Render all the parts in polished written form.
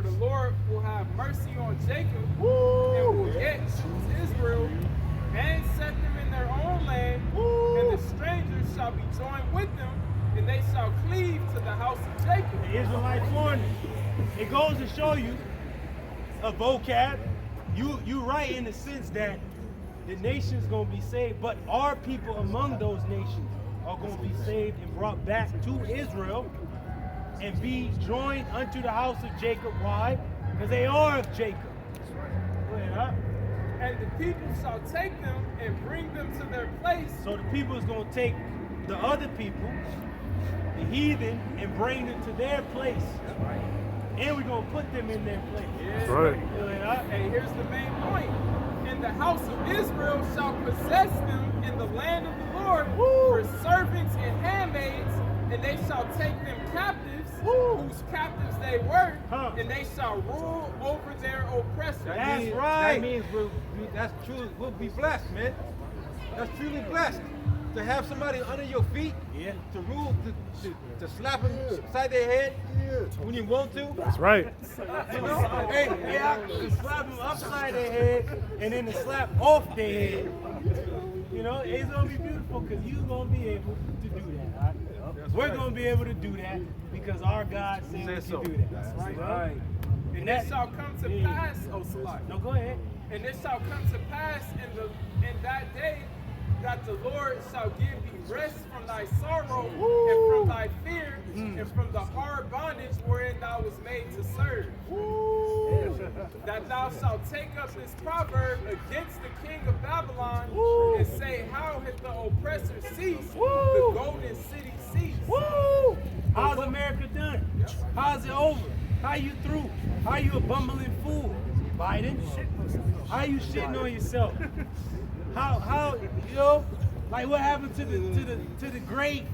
the Lord will have mercy on Jacob and will yet choose Israel and set them in their own land, and the strangers shall be joined with them, and they shall cleave to the house of Jacob. The Israelites warning. It goes to show you a vocab. You right in the sense that the nation's gonna be saved, but our people among those nations are gonna be saved and brought back to Israel and be joined unto the house of Jacob. Why? Because they are of Jacob. Go ahead, huh? And the people shall take them and bring them to their place. So the people is gonna take the other people, the heathen, and bring them to their place. And we're gonna put them in their place. Yes. Right. Go ahead, huh? And here's the main point. And the house of Israel shall possess them in the land of the Lord for servants and handmaids, and they shall take them captives, whose captives they were, and they shall rule over their oppressors. That's right. That means we'll be blessed, man. That's truly blessed. To have somebody under your feet, to rule, to slap them upside their head when you want to. That's right. You know, to slap them upside their head and then to slap off their head. You know, it's gonna be beautiful because you're gonna be able to do that. All right? We're gonna be able to do that because our God said we can do that. That's right. Right. And it shall come to pass, O Salah. No, go ahead. And it shall come to pass in that day that the Lord shall give thee rest from thy sorrow and from thy fear and from the hard bondage wherein thou was made to serve. That thou shalt take up this proverb against the king of Babylon and say, how hath the oppressor ceased, the golden city ceased. How's America done? How's it over? How you through? How you a bumbling fool, Biden? How you shitting on yourself? How you know, like what happened to the great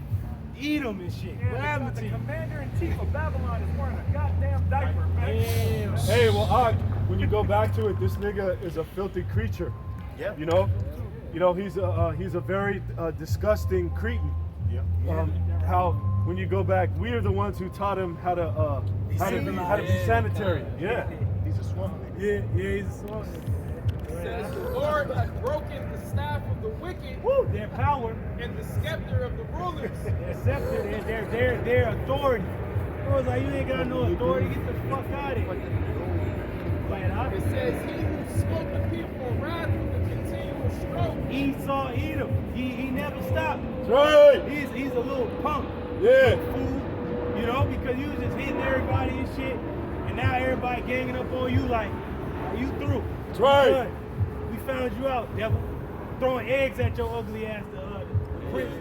Edom and shit? What happened to you? Commander-in-Chief of Babylon is wearing a goddamn diaper, man. Damn. Hey, well, when you go back to it, this nigga is a filthy creature. Yeah. You know, he's a very disgusting Cretan. Yeah. How when you go back, we are the ones who taught him how to be sanitary. Yeah. He's a swamp nigga. Yeah, he's a swamp. Says the Lord hath broken the staff of the wicked Their power, and the scepter of the rulers. their scepter, their authority. It was like, you ain't got no authority, get the fuck out of here. It says, he who smote the people in wrath with a continual stroke. Esau Edom. He never stopped. That's right. He's a little punk. Yeah. Fool. You know, because you was just hitting everybody and shit. And now everybody ganging up on you like, are you through? That's right. Good. We found you out, devil. Throwing eggs at your ugly ass, the prince.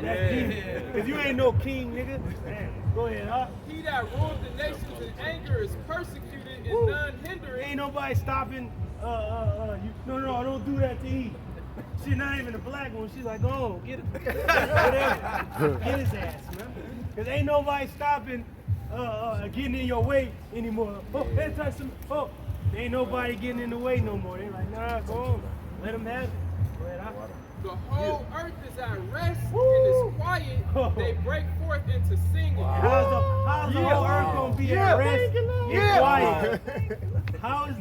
That's deep. Because you ain't no king, nigga. Man, go ahead, huh? He that ruled the nations in anger is persecuted and none hindered. Ain't nobody stopping. No, don't do that to Eve. She's not even a black one. She's like, go on, get him. Whatever. Get his ass, man. Because ain't nobody stopping getting in your way anymore. Oh, let's touch some. Oh, ain't nobody getting in the way no more. They like, nah, go on. Let them have it. Go ahead, huh? The whole earth is at rest and is quiet. They break forth into singing. How's the whole earth gonna be at rest and quiet? How is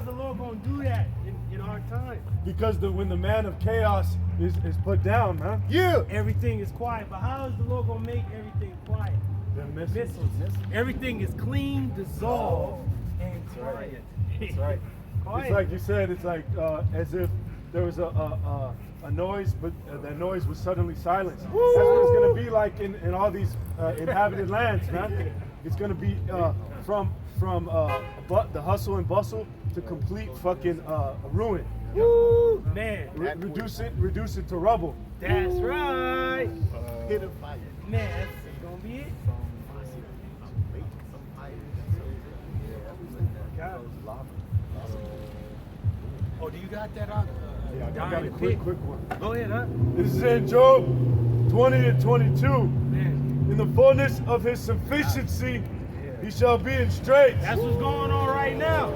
the Lord gonna do that in our time? Because when the man of chaos is put down, man. Yeah. Everything is quiet, but how is the Lord gonna make everything quiet? The missiles. Everything is clean, dissolved, and quiet. That's right. Quiet. It's like you said. It's like as if there was a noise, but that noise was suddenly silenced. That's what it's going to be like in all these inhabited lands, man. It's going to be from the hustle and bustle to complete fucking ruin. Woo, man. Reduce it to rubble. That's right. Hit a fire. Man, that's gonna be it. Oh, do you got that on? Yeah, I got a quick one. Go ahead, huh? This is in Job 20:22. Man, In the fullness of his sufficiency, he shall be in straits. that's what's going on right now.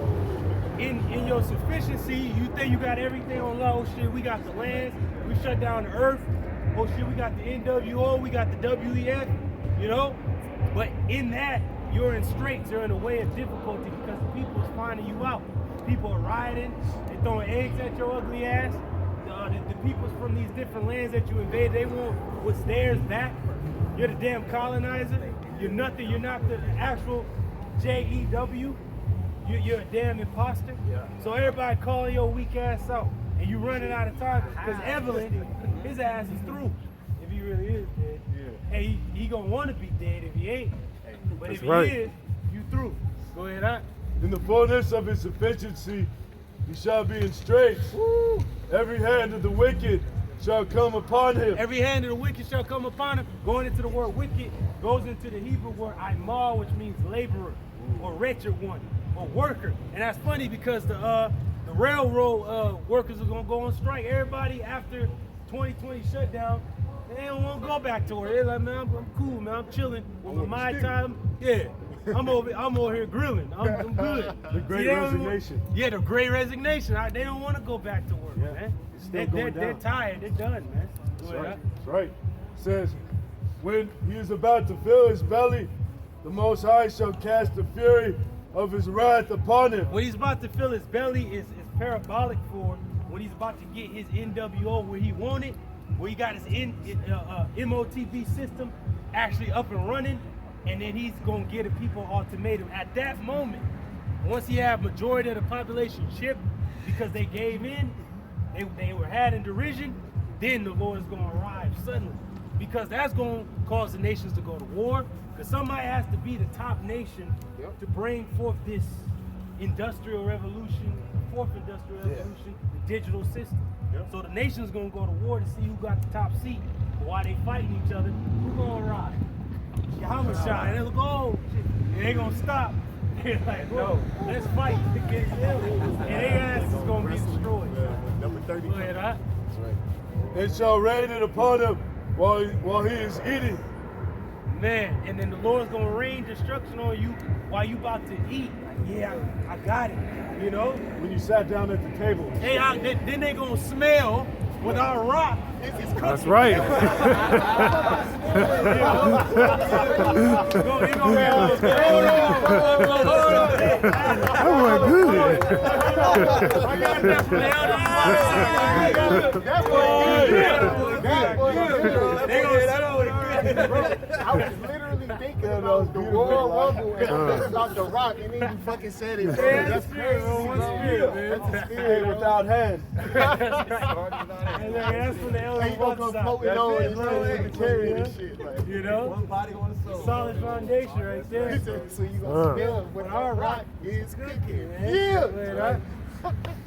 In your sufficiency, you think you got everything on low. Oh shit, we got the lands, we shut down the earth. Oh shit, we got the NWO, we got the WEF, you know? But in that, you're in straits, you're in a way of difficulty because the people is finding you out. People are rioting, they're throwing eggs at your ugly ass. The peoples from these different lands that you invaded, they want what's theirs back. You're the damn colonizer. You're nothing. You're not the actual JEW. You're a damn imposter. Yeah. So everybody calling your weak ass out, and you running out of time because Evelyn, his ass is through. If he really is dead, hey, he gonna want to be dead if he ain't. But That's if right. he is, you through. Go ahead, huh? In the fullness of his sufficiency, he shall be in straits. Woo. Every hand of the wicked shall come upon him. Every hand of the wicked shall come upon him. Going into the word wicked goes into the Hebrew word aimal, which means laborer or wretched one or worker. And that's funny because the railroad workers are gonna go on strike. Everybody after 2020 shutdown, they don't want to go back to work. They're like, man, I'm cool, man. I'm chilling with my time. Yeah. I'm over here grilling. I'm good. The great resignation. Yeah, the great resignation. They don't want to go back to work, man. They're tired. They're done, man. That's right. That's right. It says, when he is about to fill his belly, the Most High shall cast the fury of his wrath upon him. When he's about to fill his belly is parabolic for when he's about to get his NWO where he wanted, where he got his MOTB system actually up and running. And then he's gonna get a people ultimatum. At that moment, once he had majority of the population chipped because they gave in, they were had in derision, then the Lord is gonna arrive suddenly. Because that's gonna cause the nations to go to war. Because somebody has to be the top nation to bring forth this industrial revolution, the fourth industrial revolution, the digital system. So the nation's gonna go to war to see who got the top seat. But while they fighting each other, who's gonna arrive? Yahushua, and they look, oh, shit. And they gonna stop. They're like, no, let's fight against them. And their ass is gonna be destroyed. Number 30. Go ahead, huh? That's right. And shall rain it upon him while he is eating. Man, and then the Lord's gonna rain destruction on you while you about to eat. Like, yeah, I got it. You know? When you sat down at the table. Hey, then they gonna smell with our rock. That's right. Oh my goodness. I was literally thinking about the Royal Rumble and about the Rock, and then you fucking said it. Bro. That's crazy. That's a spirit without hands. That's when the elders gonna go floating on and carrying and shit. Like, you know? One body, one soul. Solid foundation right there. So you gonna smell when our Rock is cooking. Yeah.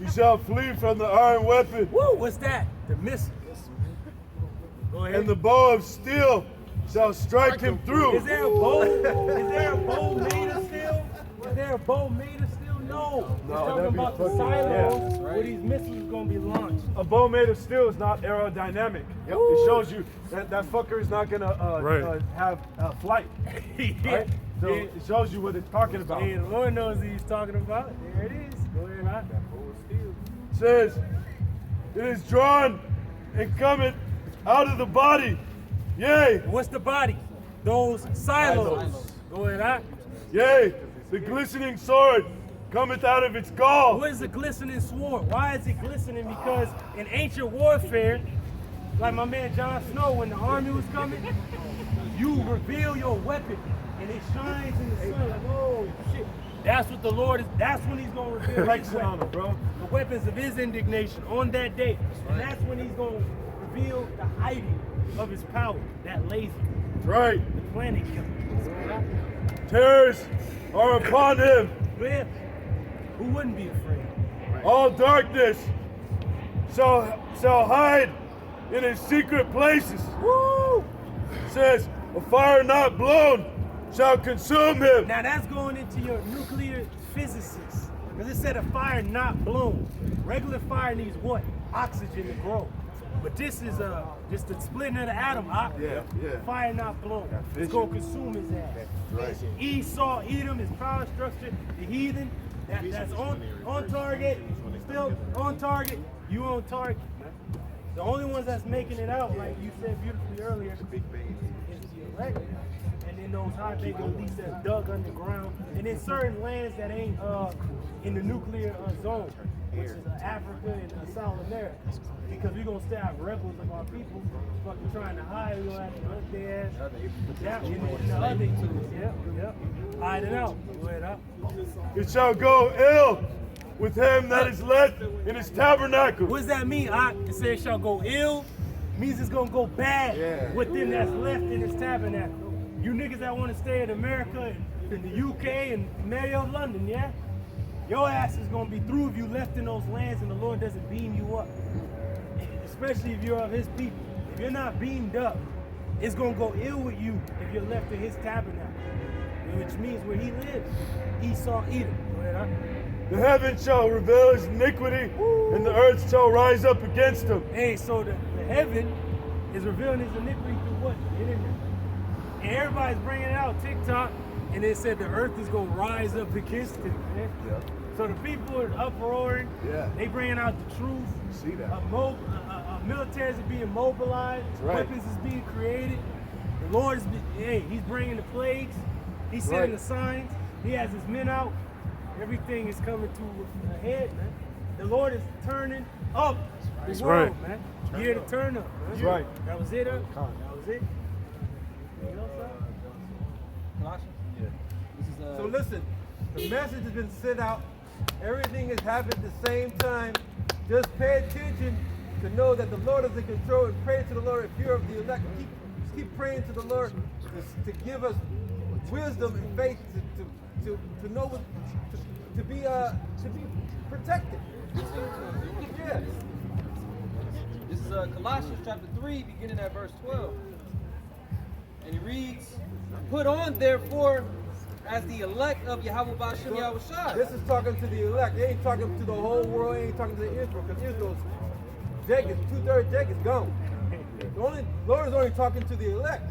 He shall flee from the iron weapon. Woo, what's that? The missile. Go ahead. And the bow of steel shall strike him through. Is there a bow? Is there a bow made of steel? Is there a bow made of steel? No. We're talking about the silos where these missiles are going to be launched. A bow made of steel is not aerodynamic. It shows you that fucker is not going to have flight. Right? So it shows you what it's talking about. Yeah, the Lord knows what he's talking about. There it is. Go ahead, huh? It says, it is drawn and cometh out of the body. Yea. What's the body? Those silos. Go ahead, huh? Yea, the glistening sword cometh out of its gall. What is a glistening sword? Why is it glistening? Because in ancient warfare, like my man Jon Snow, when the army was coming, you reveal your weapon and it shines in the sun like, oh shit. That's what the Lord is, that's when he's going to reveal his weapons, bro. The weapons of his indignation on that day. And that's when he's going to reveal the hiding of his power, that laser. Right. The planet killer. Terrors are upon him. Yeah. Who wouldn't be afraid? All darkness shall hide in his secret places. Woo! It says, a fire not blown shall consume him. Now that's going into your nuclear physicists. Because it said a fire not blown. Regular fire needs what? Oxygen to grow. But this is just the splitting of the atom. Yeah. Fire not blown. It's going to consume his ass. Right. Esau, Edom, his power structure, the heathen, that's on target, still on target, you on target. The only ones that's making it out, like you said beautifully earlier, is the elect. And then knows how big a lease that's dug underground. And in certain lands that ain't in the nuclear zone, which is Africa and South America. Because we're going to still have rebels of our people fucking trying to hide. We're going to have to hunt their ass. Yeah, in the other yep. Hide it out. Go ahead, up. It shall go ill with him that is left in his tabernacle. What does that mean? It says shall go ill. Means it's gonna go bad with them that's left in his tabernacle. You niggas that want to stay in America and the UK and Mayo, London, yeah? Your ass is gonna be through if you left in those lands and the Lord doesn't beam you up. Especially if you're of his people. If you're not beamed up, it's gonna go ill with you if you're left in his tabernacle. Which means where he lives, Esau, Edom. Go ahead, huh? The heaven shall reveal his iniquity, and the earth shall rise up against him. Hey, so the heaven is revealing his iniquity through what? The internet. And everybody's bringing it out, TikTok, and it said the earth is going to rise up against him, man. Yeah. So the people are uproaring. Yeah. They bringing out the truth. See that. Militaries are being mobilized. Right. Weapons is being created. The Lord is, he's bringing the plagues. He's sending the signs. He has his men out. Everything is coming to a head, man. The Lord is turning up the world, man. Year to turn up. Man. That's right. That was it, That was it. Anything else, Colossians? Yeah. So listen, the message has been sent out. Everything has happened at the same time. Just pay attention to know that the Lord is in control, and pray to the Lord if you're of the elect. Keep praying to the Lord to give us wisdom and faith to know what to be protected. Yes. This is Colossians chapter 3, beginning at verse 12. And he reads, "Put on therefore as the elect of Yahweh Ba'ashem Yahushua." This is talking to the elect. They ain't talking to the whole world. They ain't talking to Israel, because Israel's Jacob, 2/3 Jacob's gone. The Lord is only talking to the elect,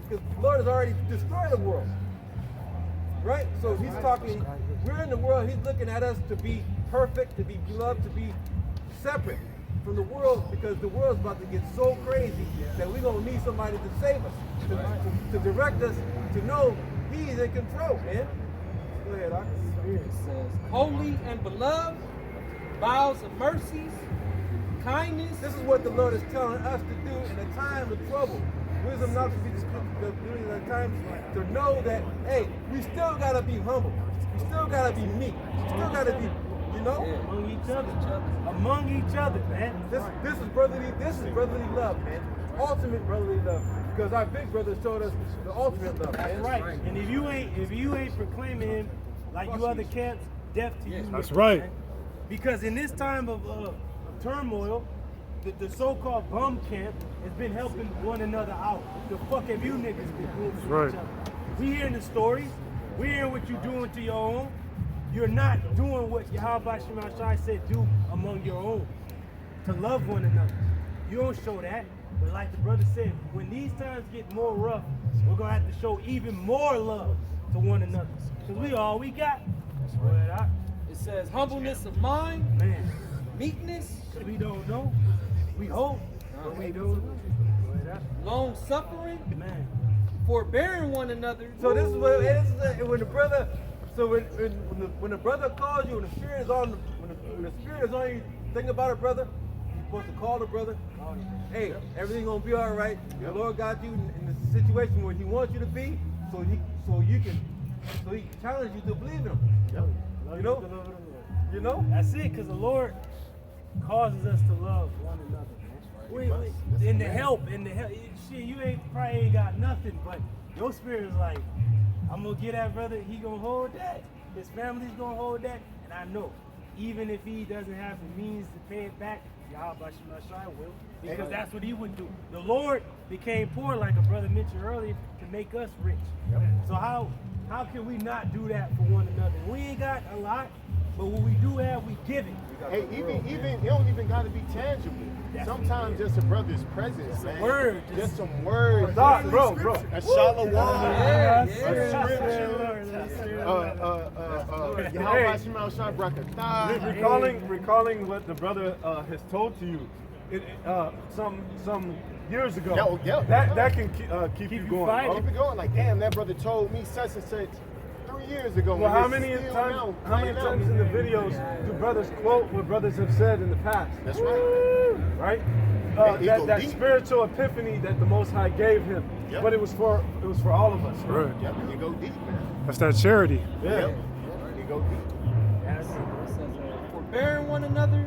because the Lord has already destroyed the world. Right? So he's talking, we're in the world, he's looking at us to be perfect, to be beloved, to be separate from the world, because the world's about to get so crazy that we're going to need somebody to save us, to direct us, to know he's in control, man. Go ahead, Doc. It says, "Holy and beloved, bowels of mercies, kindness." This is what the Lord is telling us to do in a time of trouble. Wisdom not to be during the times to know that, hey, we still gotta be humble. We still gotta be meek. We still gotta be, among each other. Among each other, man. This is brotherly love, man. Ultimate brotherly love. Because our big brother showed us the ultimate love, man. That's right. And if you ain't proclaiming him like you other camps, deaf to you. That's right. Man. Because in this time of turmoil, the so-called bum camp has been helping one another out. The fuck have you niggas been doing to each other? We hearing the stories. We hearing what you're doing to your own. You're not doing what Yahweh Shemashai said do among your own. To love one another. You don't show that. But like the brother said, when these times get more rough, we're going to have to show even more love to one another. Because we all we got. It says, "Humbleness of mind, Man, meekness, we don't know. We hope, but we don't know. long suffering, Man. forbearing one another." So this is what when the brother. So when the brother calls you, when the spirit is on, when the spirit is on you, think about it, brother. You're supposed to call the brother. Hey, everything's gonna be all right. The Lord got you in the situation where He wants you to be, so He can challenge you to believe in Him. You know. That's it, because the Lord causes us to love one another. In the help, shit, you probably ain't got nothing, but your spirit is like, I'm gonna get that brother, he gonna hold that. His family's gonna hold that, and I know, even if he doesn't have the means to pay it back, Yahweh Shemashai will, because that's what he would do. The Lord became poor, like a brother mentioned earlier, to make us rich. So how can we not do that for one another? We ain't got a lot, but what we do have, we give it. Hey, even it don't even gotta be tangible. Sometimes just a brother's presence, man. Word. Just some words. Bro. A shalom. Yeah. Yahweh Shemashai Brakatah. Recalling what the brother has told to you. some years ago. Yeah. That can keep you going. fighting. Keep it going. Like, damn, that brother told me such and such 3 years ago. Well, and how it's many still times? now How many playing out. times in the videos do brothers quote what brothers have said in the past? That's right. Right? And he go That deep. spiritual epiphany that the Most High gave him, Yep. but it was for all of us. Right. Yep, you go deep, man. That's that charity. Yeah. Yep. You go deep. It says, forbearing one another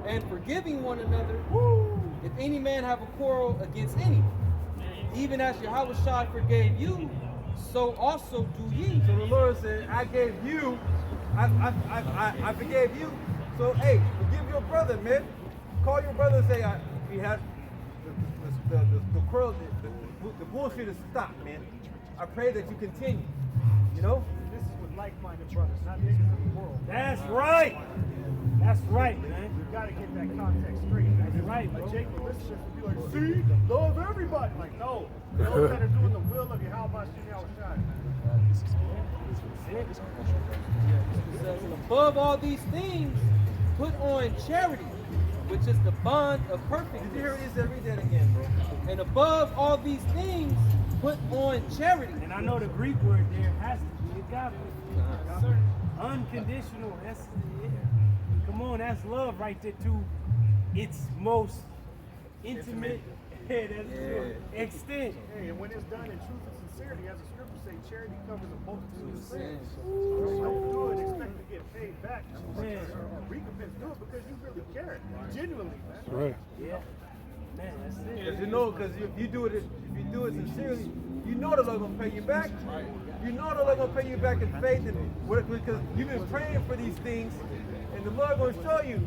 and forgiving one another. If any man have a quarrel against any, even as Yahweh Shai forgave you, so also do ye. So the Lord said, I gave you, I forgave you. So hey, forgive your brother, man. Call your brother and say, we had the quarrel, the bullshit is stopped, man. I pray that you continue. You know? This is with like-minded brothers, not niggas in the world. That's right. That's right, man. We've got to get that context straight. That's right, bro. Like Jacob Listen be like, see, love everybody. Like, no, those that are doing the will of Yahweh Shai. It says, and above all these things, put on charity, which is the bond of Did you hear perfectness. what he said? Read that again, bro. And above all these things, put on charity. And I know the Greek word there has to be agape. Unconditional. That's yeah. Come on, that's love right there to its most intimate extent. Hey, and when it's done in truth and sincerity, as the scriptures say, charity covers a multitude of sins. So don't do it, expect to get paid back. Or recompense. Do it because you really care. Genuinely, man. Right. Yeah. Man, that's it. Because you know, because if you do it sincerely, you know the Lord gonna pay you back. You know the Lord gonna pay you back in faith, and because you've been praying for these things, and the Lord gonna show you.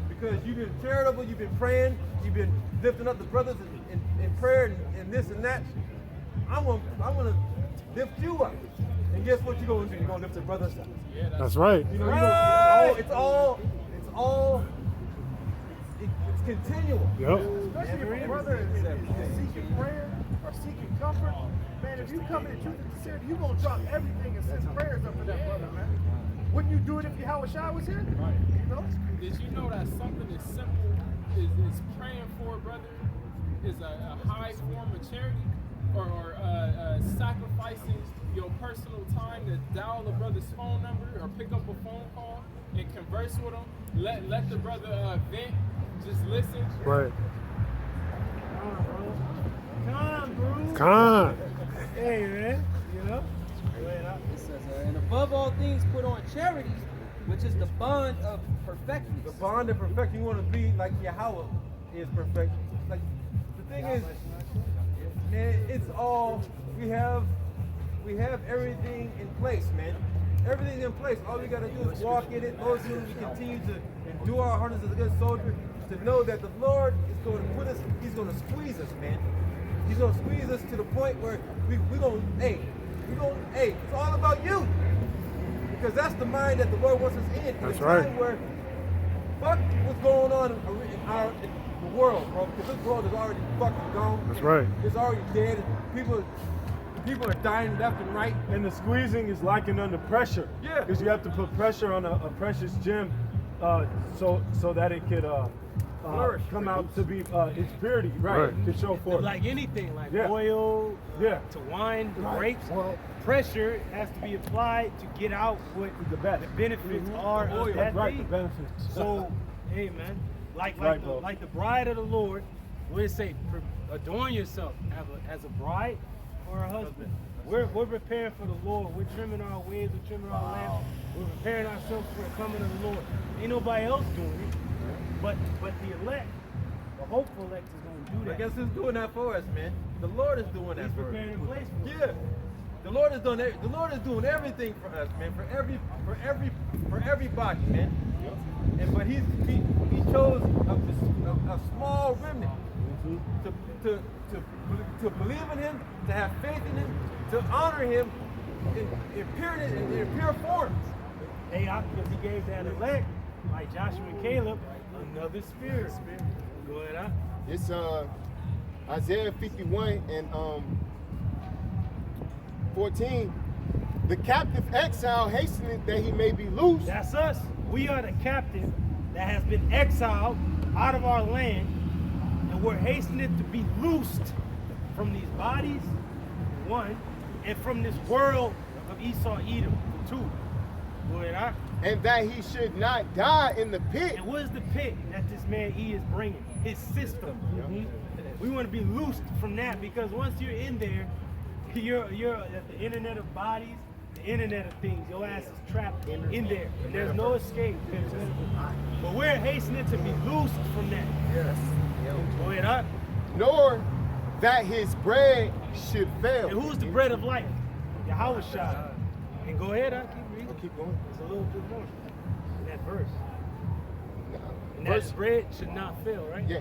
Because you've been charitable, you've been praying, you've been lifting up the brothers in prayer and this and that. I'm gonna lift you up. And guess what you're gonna do? You're gonna lift the brothers up. That's right. You know, it's continual. Yep. Especially if a brother is seeking prayer or seeking comfort. Man, if you come in truth and sincerity, you're going to drop everything and send prayers up for that brother, man. Wouldn't you do it if Yahweh Shai was here? You know? Did you know that something as simple is praying for a brother is a high form of charity? Or sacrificing your personal time to dial the brother's phone number or pick up a phone call and converse with him. Let the brother vent. Just listen. Right. Come on, bro. Come on. Hey, man. You know? It says, and above all things, put on charity, which is the bond of perfectness. The bond of perfection, you want to be like Yahweh is perfect. Like the thing is, man, it's all we have everything in place, man. Everything's in place. All we gotta do is walk in it. Lord, we continue to do our hardest as a good soldier to know that the Lord is going to put us. He's going to squeeze us, man. He's going to squeeze us to the point where we're going. Hey, it's all about you. Because that's the mind that the Lord wants us in. That's a right. time where fuck what's going on in the world, bro. Because this world is already fucking gone. That's right. It's already dead. People are dying left and right. And the squeezing is likened under pressure. Yeah. Because you have to put pressure on a precious gem, so that it could Flourish. come out to be its purity, right? Right. To show forth. Like anything, like Yeah. oil Yeah. to wine, Right. grapes, Well- pressure has to be applied to get out what The best. the benefits are Oil, of that right, thing. the benefits. So, hey man, like Right, the, bro. like the bride of the Lord, what it say? Adorn yourself as a bride or a husband. We're preparing for the Lord. We're trimming our ways. We're trimming our lamps. We're preparing ourselves for the coming of the Lord. Ain't nobody else doing it, but the elect, the hopeful elect is going to do I that. guess who's doing that for us, man? The Lord is doing that He's for us. preparing a place for us. Yeah. The Lord is doing everything for us, man. For everybody, man. But he chose a small remnant to believe in him, to have faith in him, to honor him in pure form. Hey, because he gave that elect, like Joshua and Caleb, another spirit. Go ahead, huh? It's Isaiah 51 and 14. The captive exile hasteneth that he may be loose. That's us. We are the captive that has been exiled out of our land, and we're hastening to be loosed from these bodies, one, and from this world of Esau, Edom, two. Go ahead, huh? And that he should not die in the pit. And what is the pit that this man E is bringing? His system. We want to be loosed from that, because once you're in there, you're at the internet of bodies, the internet of things. Your ass is trapped in there, and there's no escape. But we're hastening to be loosed from that. Yes. Go ahead, huh? Nor that his bread should fail. And who's the bread of life? Yahweh Shai. And go ahead, huh? Keep reading. Keep going. It's a little bit more in that verse. And Verse- that bread should not fail, right? Yeah.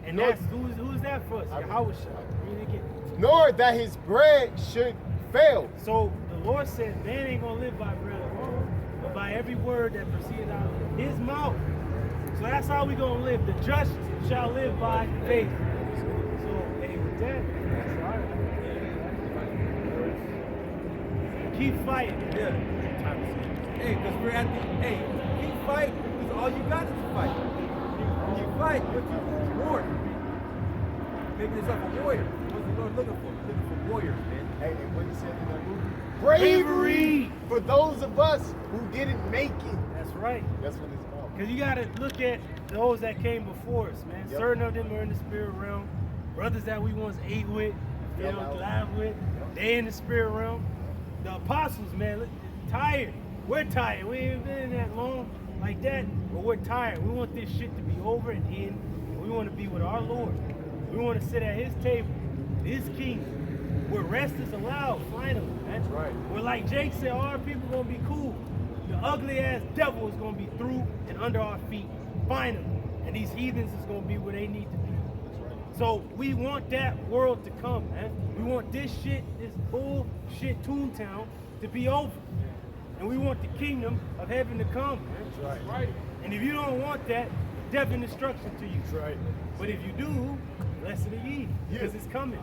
And Nor- that's who's that for us? Yahweh Shai. Read it again. Nor that his bread should fail. So the Lord said, man ain't gonna live by bread alone, but by every word that proceeds out of his mouth. So that's how we gonna live. The just shall live by faith. So, hey, with that, that's all right. Keep fighting. Yeah. Hey, because we're at the, hey, keep fighting, because all you got is to fight. When you fight, what you reward. Making yourself a warrior. What's the Lord looking for? He's looking for warriors, man. Hey, and what he said in that movie? Bravery for those of us who didn't make it. That's right. That's what it's called. Because you got to look at those that came before us, man. Yep. Certain of them are in the spirit realm. Brothers that we once ate with, you Yep. know, laughed with, they in the spirit realm. The apostles, man, look, tired. We're tired. We ain't been in that long like that, but we're tired. We want this shit to be over and in. And we want to be with our Lord. We want to sit at his table, his kingdom, where rest is allowed, finally, man. That's right. Where, like Jake said, all our people gonna be cool. The ugly ass devil is gonna be through and under our feet, finally. And these heathens is gonna be where they need to be. So we want that world to come, man. We want this shit, this bullshit Toontown to be over. And we want the kingdom of heaven to come, man. That's right. And if you don't want that, death and destruction to you. That's right. But if you do, blessed are ye, because it's coming.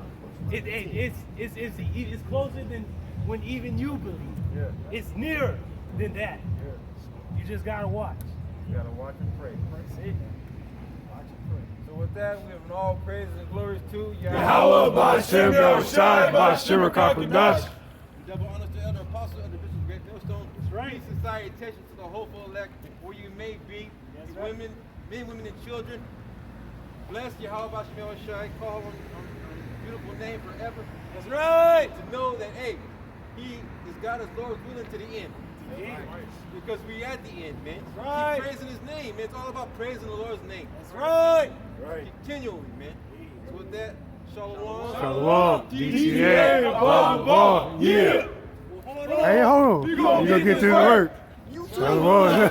It's closer than when even you believe. Yeah. It's nearer than that. Yeah. You just gotta watch. You gotta watch and pray. That's it. Watch and pray. So with that, we have all praises and glories to Yahweh Ba'Shem Yahushai Ba'Shem Rakakadash. Double honors to Elder Apostle, Elder Bishop Great Millstone. That's right. Peace and salutations to the hopeful elect, where you may be, That's you right. women, men, women, and children. Bless Yahweh Ba'Shem Yahushai. Call on his beautiful name forever. That's right. To know that, hey, he is God as Lord willing to the end. Because we at the end, man. That's right. Keep praising his name, man. It's all about praising the Lord's name. That's right. Right. Continually, man. So with that, shalom. Shalom. DTA. Blah, blah, yeah. Hey, hold on. You gonna get to the work. Shalom.